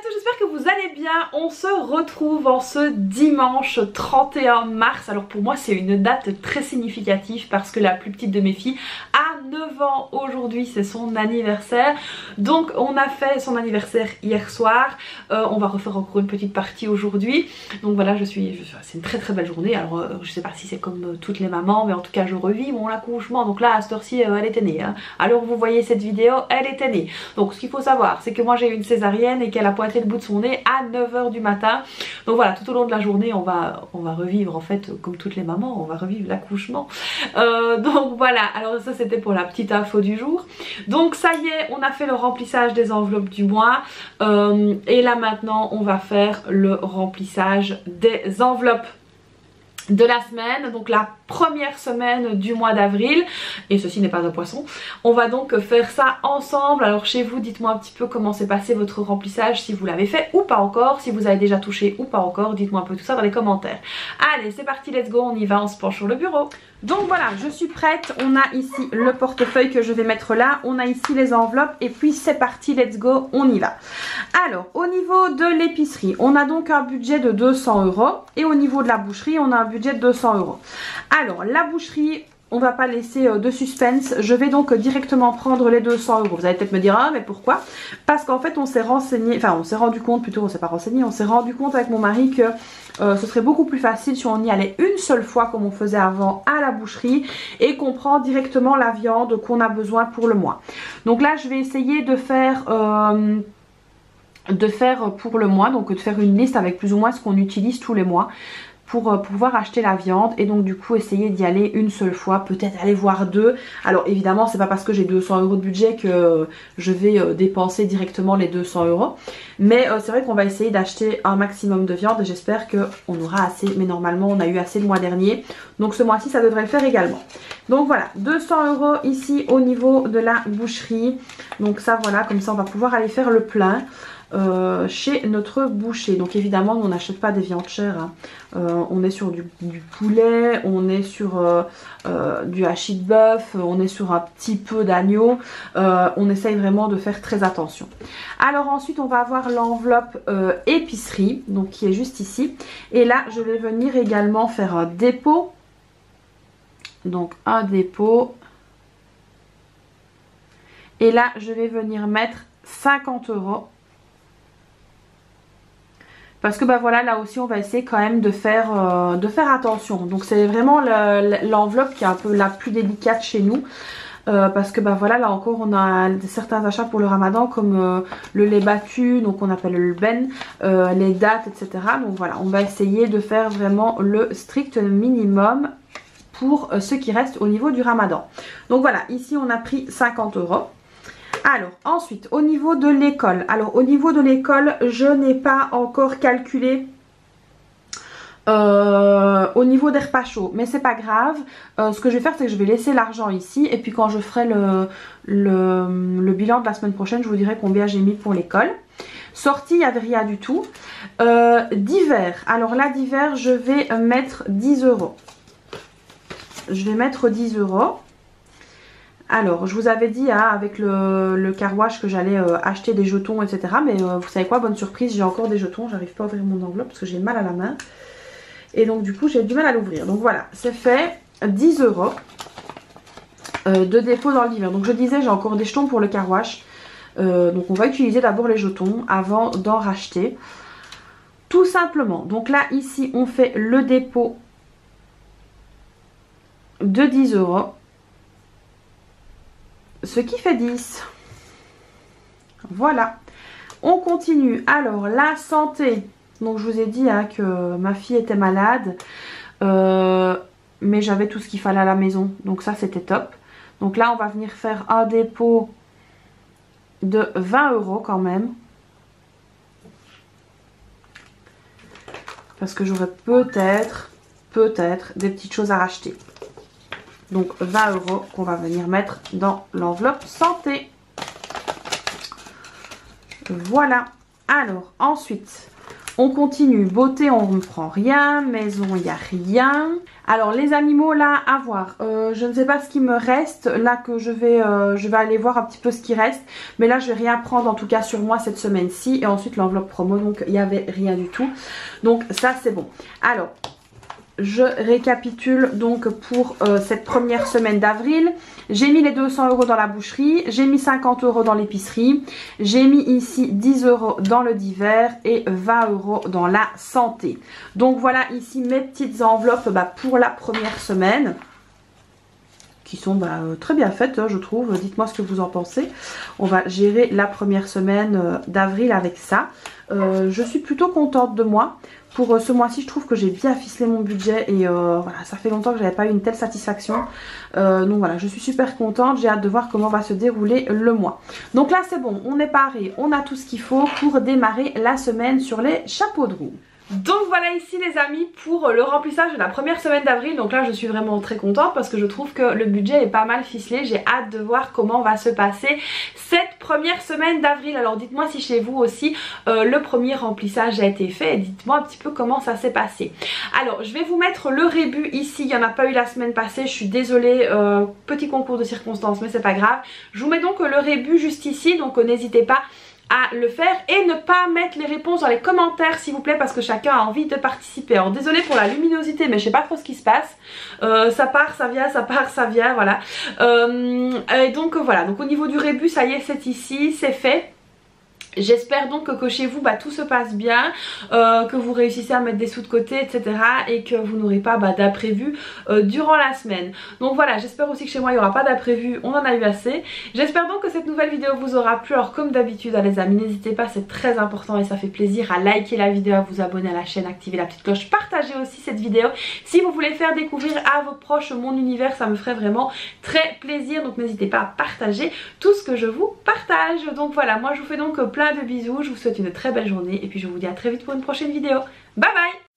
à tous, j'espère que vous allez bien. On se retrouve en ce dimanche 31 mars. Alors pour moi c'est une date très significative parce que la plus petite de mes filles a 9 ans aujourd'hui, c'est son anniversaire. Donc on a fait son anniversaire hier soir, on va refaire encore une petite partie aujourd'hui. Donc voilà, c'est une très très belle journée. Alors je sais pas si c'est comme toutes les mamans, mais en tout cas je revis mon accouchement. Donc là à cette heure-ci elle était née, hein. Alors vous voyez cette vidéo, elle était née. Donc ce qu'il faut savoir c'est que moi j'ai eu une césarienne et qu'elle a pointé le bout de son nez à 9 h du matin. Donc voilà, tout au long de la journée on va revivre, en fait comme toutes les mamans, on va revivre l'accouchement. Donc voilà, alors ça c'était pour la petite info du jour. Donc ça y est, on a fait le remplissage des enveloppes du mois, et là maintenant on va faire le remplissage des enveloppes de la semaine, donc la première semaine du mois d'avril, et ceci n'est pas un poisson. On va donc faire ça ensemble. Alors chez vous, dites-moi un petit peu comment s'est passé votre remplissage, si vous l'avez fait ou pas encore, si vous avez déjà touché ou pas encore, dites-moi un peu tout ça dans les commentaires. Allez, c'est parti, let's go, on y va, on se penche sur le bureau. Donc voilà, je suis prête, on a ici le portefeuille que je vais mettre là, on a ici les enveloppes et puis c'est parti, let's go, on y va. Alors, au niveau de l'épicerie, on a donc un budget de 200 € et au niveau de la boucherie, on a un budget de 200 €. Alors, la boucherie, on va pas laisser de suspense, je vais donc directement prendre les 200 €. Vous allez peut-être me dire, ah mais pourquoi? Parce qu'en fait on s'est renseigné, enfin on s'est rendu compte, plutôt on s'est pas renseigné, on s'est rendu compte avec mon mari que ce serait beaucoup plus facile si on y allait une seule fois comme on faisait avant à la boucherie et qu'on prend directement la viande qu'on a besoin pour le mois. Donc là je vais essayer de faire pour le mois, donc de faire une liste avec plus ou moins ce qu'on utilise tous les mois pour pouvoir acheter la viande, et donc du coup essayer d'y aller une seule fois, peut-être aller voir deux. Alors évidemment c'est pas parce que j'ai 200 € de budget que je vais dépenser directement les 200 €, mais c'est vrai qu'on va essayer d'acheter un maximum de viande et j'espère qu'on aura assez, mais normalement on a eu assez le mois dernier, donc ce mois-ci ça devrait le faire également. Donc voilà, 200 € ici au niveau de la boucherie, donc ça voilà, comme ça on va pouvoir aller faire le plein chez notre boucher. Donc évidemment on n'achète pas des viandes chères, hein. On est sur du poulet, on est sur du hachis de bœuf, on est sur un petit peu d'agneau, on essaye vraiment de faire très attention. Alors ensuite on va avoir l'enveloppe épicerie, donc qui est juste ici, et là je vais venir également faire un dépôt, donc un dépôt, et là je vais venir mettre 50 €. Parce que bah voilà, là aussi on va essayer quand même de faire attention. Donc c'est vraiment l'enveloppe qui est un peu la plus délicate chez nous. Parce que bah voilà, là encore on a certains achats pour le ramadan comme le lait battu, donc on appelle le ben, les dattes, etc. Donc voilà, on va essayer de faire vraiment le strict minimum pour ce qui reste au niveau du ramadan. Donc voilà, ici on a pris 50 €. Alors ensuite au niveau de l'école, je n'ai pas encore calculé au niveau des repas chauds, mais c'est pas grave. Ce que je vais faire c'est que je vais laisser l'argent ici et puis quand je ferai le bilan de la semaine prochaine je vous dirai combien j'ai mis pour l'école. Sortie, il n'y avait rien du tout. D'hiver, alors là d'hiver je vais mettre 10 €. Je vais mettre 10 €. Alors, je vous avais dit hein, avec le car wash que j'allais acheter des jetons, etc. Mais vous savez quoi, bonne surprise, j'ai encore des jetons. J'arrive pas à ouvrir mon enveloppe parce que j'ai mal à la main. Et donc du coup, j'ai du mal à l'ouvrir. Donc voilà, c'est fait. 10 € de dépôt dans l'hiver. Donc je disais, j'ai encore des jetons pour le car wash. Donc on va utiliser d'abord les jetons avant d'en racheter. Tout simplement. Donc là, ici, on fait le dépôt de 10 €. Ce qui fait 10. Voilà. On continue. Alors, la santé. Donc, je vous ai dit hein, que ma fille était malade. Mais j'avais tout ce qu'il fallait à la maison. Donc, ça, c'était top. Donc là, on va venir faire un dépôt de 20 € quand même. Parce que j'aurais peut-être des petites choses à racheter. Donc 20 € qu'on va venir mettre dans l'enveloppe santé. Voilà. Alors ensuite On continue, beauté on ne prend rien, maison il n'y a rien. Alors les animaux là à voir, je ne sais pas ce qui me reste, là que je vais aller voir un petit peu ce qui reste. Mais là je vais rien prendre en tout cas sur moi cette semaine-ci. Et ensuite l'enveloppe promo, donc il n'y avait rien du tout. Donc ça c'est bon. Alors je récapitule donc pour cette première semaine d'avril. J'ai mis les 200 € dans la boucherie, j'ai mis 50 € dans l'épicerie, j'ai mis ici 10 € dans le divers et 20 € dans la santé. Donc voilà ici mes petites enveloppes pour la première semaine, qui sont très bien faites je trouve. Dites-moi ce que vous en pensez. On va gérer la première semaine d'avril avec ça. Je suis plutôt contente de moi. Pour ce mois-ci, je trouve que j'ai bien ficelé mon budget et voilà, ça fait longtemps que j'avais pas eu une telle satisfaction. Donc voilà, je suis super contente. J'ai hâte de voir comment va se dérouler le mois. Donc là, c'est bon, on est paré, on a tout ce qu'il faut pour démarrer la semaine sur les chapeaux de roue. Donc voilà ici les amis pour le remplissage de la première semaine d'avril. Donc là je suis vraiment très contente parce que je trouve que le budget est pas mal ficelé. J'ai hâte de voir comment va se passer cette première semaine d'avril. Alors dites-moi si chez vous aussi le premier remplissage a été fait et dites-moi un petit peu comment ça s'est passé. Alors je vais vous mettre le rébut ici, il n'y en a pas eu la semaine passée, je suis désolée, petit concours de circonstances mais c'est pas grave. Je vous mets donc le rébut juste ici, donc n'hésitez pas à le faire et ne pas mettre les réponses dans les commentaires s'il vous plaît parce que chacun a envie de participer. Alors désolée pour la luminosité mais je sais pas trop ce qui se passe, ça part ça vient, ça part ça vient, voilà. Et donc voilà, donc au niveau du rébut ça y est, c'est ici, c'est fait. J'espère donc que chez vous tout se passe bien, que vous réussissez à mettre des sous de côté etc. et que vous n'aurez pas d'imprévu durant la semaine. Donc voilà, j'espère aussi que chez moi il n'y aura pas d'imprévu, on en a eu assez. J'espère donc que cette nouvelle vidéo vous aura plu. Alors comme d'habitude les amis, n'hésitez pas, c'est très important et ça fait plaisir à liker la vidéo, à vous abonner à la chaîne, activer la petite cloche, partagez aussi cette vidéo. Si vous voulez faire découvrir à vos proches mon univers, ça me ferait vraiment très plaisir. Donc n'hésitez pas à partager tout ce que je vous partage. Donc voilà, moi je vous fais donc plein de bisous, je vous souhaite une très belle journée et puis je vous dis à très vite pour une prochaine vidéo. Bye bye!